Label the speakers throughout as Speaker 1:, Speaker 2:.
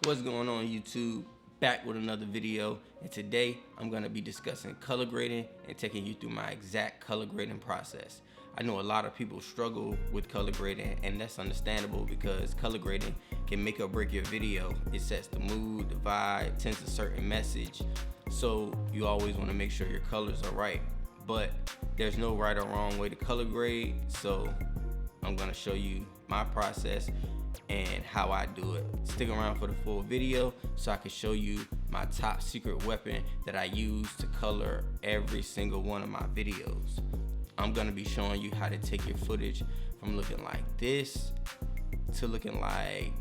Speaker 1: What's going on, YouTube? Back with another video, and today I'm going to be discussing color grading and taking you through my exact color grading process. I know a lot of people struggle with color grading, and that's understandable because color grading can make or break your video. It sets the mood, the vibe, sends a certain message, so you always want to make sure your colors are right. But there's no right or wrong way to color grade, so I'm going to show you my process and how I do it. Stick around for the full video so I can show you my top secret weapon that I use to color every single one of my videos. I'm gonna be showing you how to take your footage from looking like this to looking like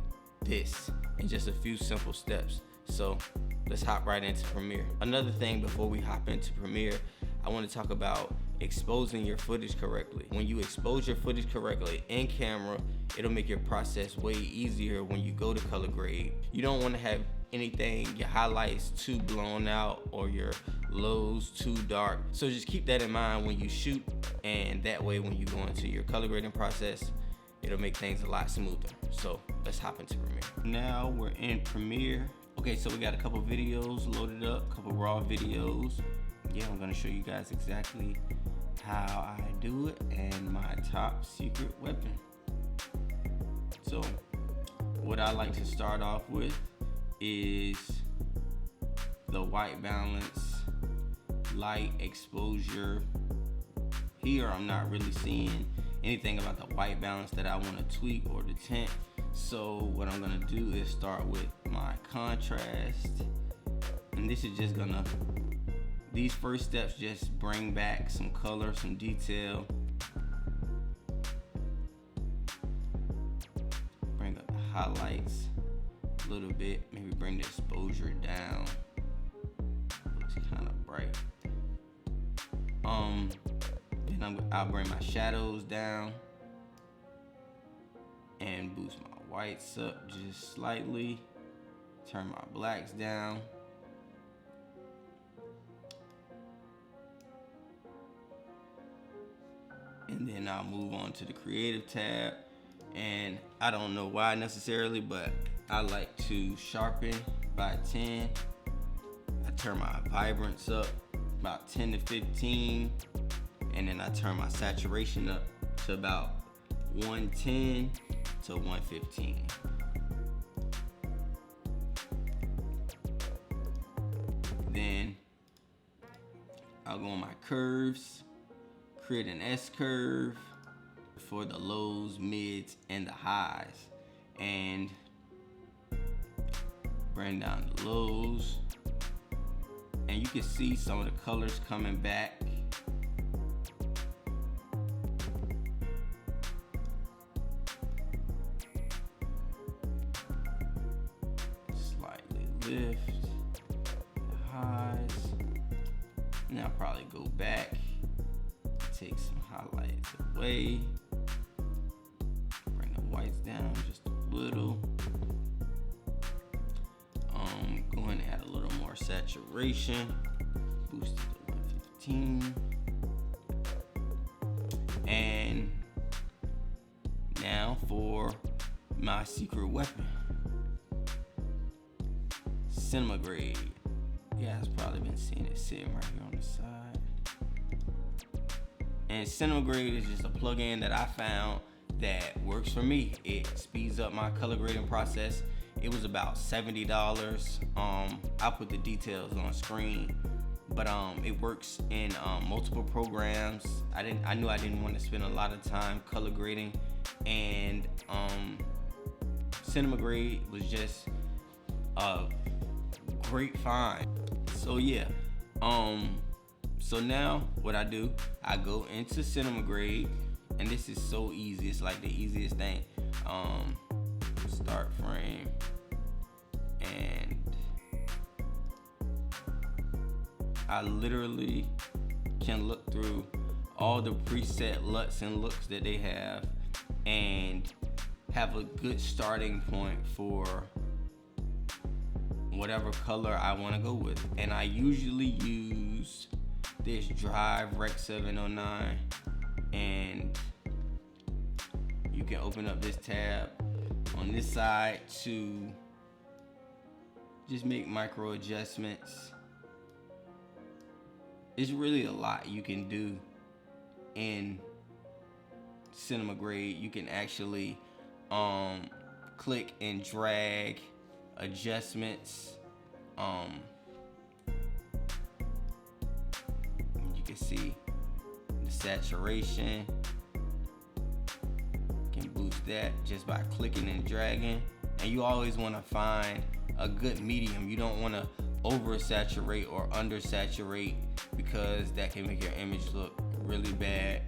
Speaker 1: this in just a few simple steps. So let's hop right into Premiere. Another thing before we hop into Premiere, I want to talk about exposing your footage correctly. When you expose your footage correctly in camera, it'll make your process way easier when you go to color grade. You don't want to have anything, your highlights too blown out or your lows too dark. So just keep that in mind when you shoot, and that way when you go into your color grading process, it'll make things a lot smoother. So let's hop into Premiere. Now we're in Premiere. Okay, so we got a couple videos loaded up, a couple raw videos. Yeah, I'm gonna show you guys exactly how I do it and my top secret weapon. So what I like to start off with is the white balance, light exposure. Here I'm not really seeing anything about the white balance that I want to tweak or the tint. So what I'm gonna do is start with my contrast, and this is just gonna, these first steps just bring back some color, some detail. Bring up the highlights a little bit, maybe bring the exposure down. Looks kind of bright. Then I'll bring my shadows down and boost my whites up just slightly. Turn my blacks down. And then I'll move on to the creative tab. And I don't know why necessarily, but I like to sharpen by 10. I turn my vibrance up about 10 to 15. And then I turn my saturation up to about 110 to 115. Then I'll go on my curves, create an S curve for the lows, mids, and the highs, and bring down the lows. And you can see some of the colors coming back. Slightly lift the highs. And I'll probably go back, take some highlights away, bring the whites down just a little. Go ahead and add a little more saturation, boost it to 115. And now for my secret weapon, cinema grade. You guys probably been seeing it sitting right here on the side. And cinema grade is just a plugin that I found that works for me. It speeds up my color grading process. It was about $70. I'll put the details on screen, but it works in multiple programs. I knew I didn't want to spend a lot of time color grading, and cinema grade was just a great find. So yeah, so now what I do, I go into cinema grade, and this is so easy. It's like the easiest thing. Start frame, and I literally can look through all the preset LUTs and looks that they have and have a good starting point for whatever color I want to go with. And I usually use this Drive Rec 709, and you can open up this tab on this side to just make micro adjustments. It's really a lot you can do in cinema grade. You can actually click and drag adjustments. You can see the saturation. You can boost that just by clicking and dragging. And you always want to find a good medium. You don't want to oversaturate or undersaturate, because that can make your image look really bad.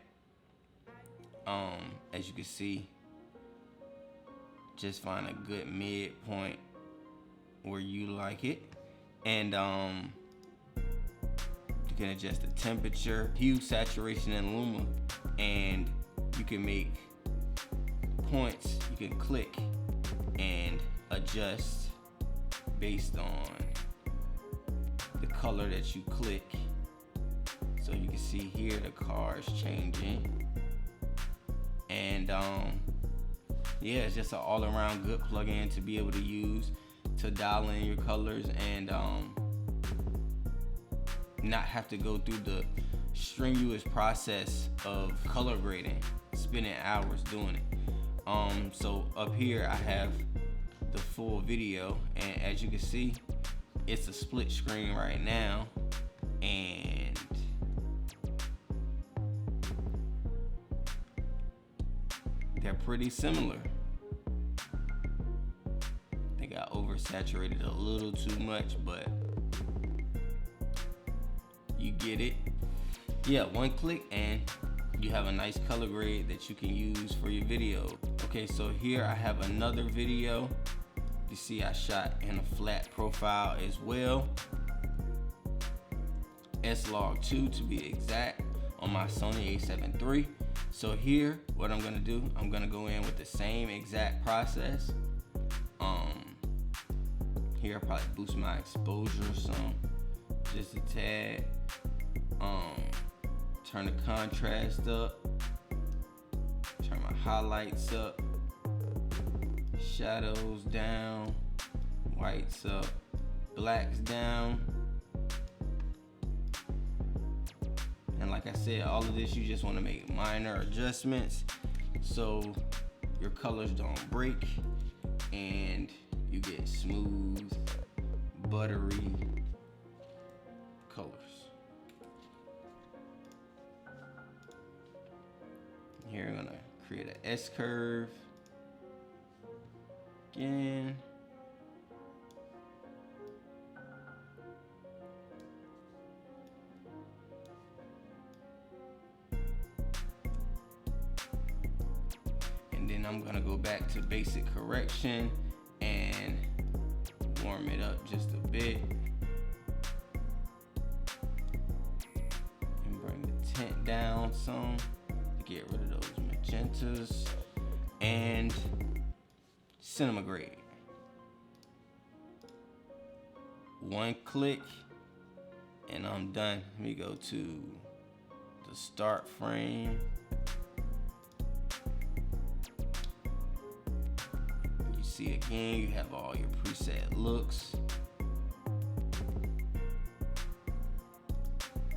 Speaker 1: As you can see, just find a good midpoint where you like it. And you can adjust the temperature, hue, saturation, and luma, and you can make points. You can click and adjust based on the color that you click. So you can see here the car is changing. And yeah, it's just an all-around good plugin to be able to use to dial in your colors and not have to go through the strenuous process of color grading, spending hours doing it. So up here I have the full video, and as you can see, it's a split screen right now, and they're pretty similar. I think I oversaturated a little too much, but you get it. Yeah, one click and you have a nice color grade that you can use for your video. Okay, so here I have another video. You see I shot in a flat profile as well. S-Log2 to be exact, on my Sony a7 III. So here, what I'm gonna do, I'm gonna go in with the same exact process. Here I probably boost my exposure some, just a tad. Turn the contrast up, turn my highlights up, shadows down, whites up, blacks down. And like I said, all of this you just want to make minor adjustments so your colors don't break and you get smooth, buttery colors. Here I'm gonna create an S curve again. And then I'm gonna go back to basic correction and warm it up just a bit. And bring the tint down some to get rid of those magentas. And cinema grade. One click and I'm done. Let me go to the start frame. You see again, you have all your preset looks.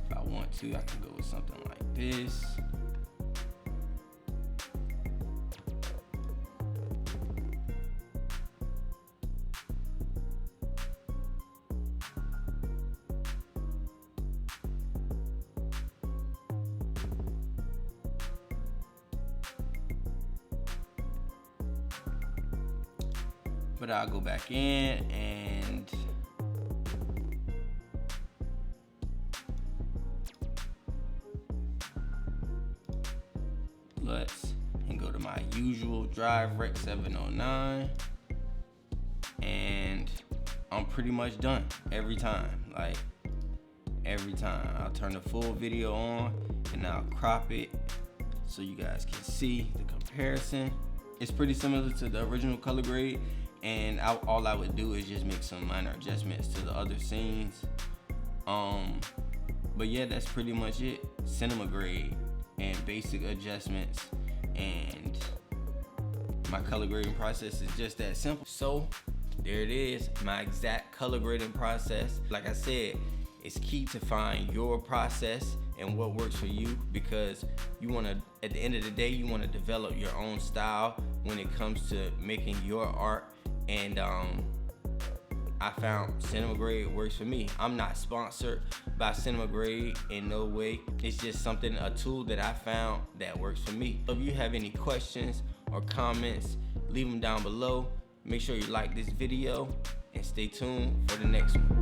Speaker 1: If I want to, I can go with something like this. But I'll go back in and go to my usual drive Rec 709, and I'm pretty much done every time. Like every time I'll turn the full video on and I'll crop it so you guys can see the comparison. It's pretty similar to the original color grade, and all I would do is just make some minor adjustments to the other scenes. But yeah, that's pretty much it. Cinema grade and basic adjustments, and my color grading process is just that simple. So there it is, my exact color grading process. Like I said, it's key to find your process and what works for you, because you want to, at the end of the day, you want to develop your own style when it comes to making your art. And I found Cinema Grade works for me. I'm not sponsored by Cinema Grade in no way. It's just something, a tool that I found that works for me. If you have any questions or comments, leave them down below. Make sure you like this video and stay tuned for the next one.